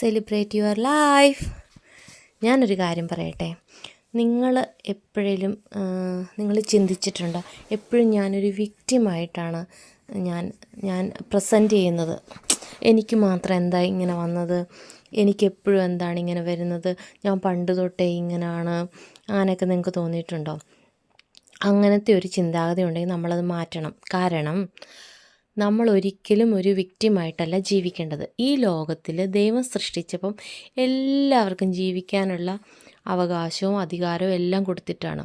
Celebrate your life. ഞാനൊരു കാര്യം പറയട്ടെ, നിങ്ങൾ എപ്പോഴേലും നിങ്ങൾ ചിന്തിച്ചിട്ടുണ്ടോ, എപ്പോഴും ഞാനൊരു വിക്റ്റിമായിട്ടാണ് ഞാൻ ഞാൻ പ്രസൻറ്റ് ചെയ്യുന്നത്. എനിക്ക് മാത്രം എന്താ ഇങ്ങനെ വന്നത്, എനിക്കെപ്പോഴും എന്താണ് ഇങ്ങനെ വരുന്നത്, ഞാൻ പണ്ട് തൊട്ടേ ഇങ്ങനെയാണ്, അങ്ങനെയൊക്കെ നിങ്ങൾക്ക് തോന്നിയിട്ടുണ്ടോ? അങ്ങനത്തെ ഒരു ചിന്താഗതി ഉണ്ടെങ്കിൽ നമ്മളത് മാറ്റണം. കാരണം നമ്മൾ ഒരിക്കലും ഒരു വിക്റ്റിമായിട്ടല്ല ജീവിക്കേണ്ടത്. ഈ ലോകത്തിൽ ദൈവം സൃഷ്ടിച്ചപ്പം എല്ലാവർക്കും ജീവിക്കാനുള്ള അവകാശവും അധികാരവും എല്ലാം കൊടുത്തിട്ടാണ്.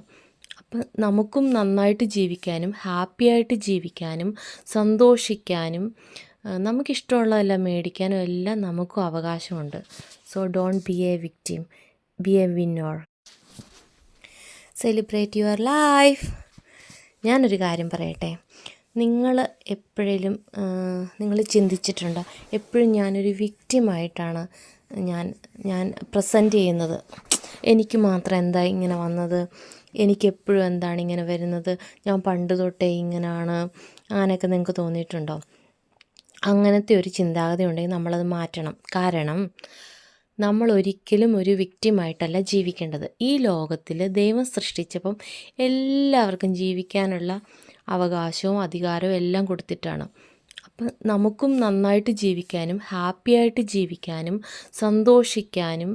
അപ്പം നമുക്കും നന്നായിട്ട് ജീവിക്കാനും ഹാപ്പിയായിട്ട് ജീവിക്കാനും സന്തോഷിക്കാനും നമുക്കിഷ്ടമുള്ളതെല്ലാം മേടിക്കാനും എല്ലാം നമുക്കും അവകാശമുണ്ട്. So don't be A victim, B A winner. Celebrate your life. ഞാനൊരു കാര്യം പറയട്ടെ, നിങ്ങൾ എപ്പോഴേലും നിങ്ങൾ ചിന്തിച്ചിട്ടുണ്ടോ, എപ്പോഴും ഞാനൊരു വിക്റ്റിമായിട്ടാണ് ഞാൻ പ്രസൻറ്റ് ചെയ്യുന്നത്. എനിക്ക് മാത്രം എന്താ ഇങ്ങനെ വന്നത്, എനിക്കെപ്പോഴും എന്താണ് ഇങ്ങനെ വരുന്നത്, ഞാൻ പണ്ട് തൊട്ടേ ഇങ്ങനെയാണ്, അങ്ങനെയൊക്കെ നിങ്ങൾക്ക് തോന്നിയിട്ടുണ്ടോ? അങ്ങനത്തെ ഒരു ചിന്താഗതി ഉണ്ടെങ്കിൽ നമ്മളത് മാറ്റണം. കാരണം നമ്മൾ ഒരിക്കലും ഒരു വിക്റ്റിമായിട്ടല്ല ജീവിക്കേണ്ടത്. ഈ ലോകത്തിൽ ദൈവം സൃഷ്ടിച്ചപ്പം എല്ലാവർക്കും ജീവിക്കാനുള്ള അവകാശവും അധികാരവും എല്ലാം കൊടുത്തിട്ടാണ്. അപ്പം നമുക്കും നന്നായിട്ട് ജീവിക്കാനും ഹാപ്പിയായിട്ട് ജീവിക്കാനും സന്തോഷിക്കാനും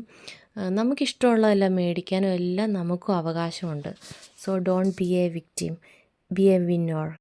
നമുക്കിഷ്ടമുള്ളതെല്ലാം മേടിക്കാനും എല്ലാം നമുക്കും അവകാശമുണ്ട്. So don't be A victim, B A winner.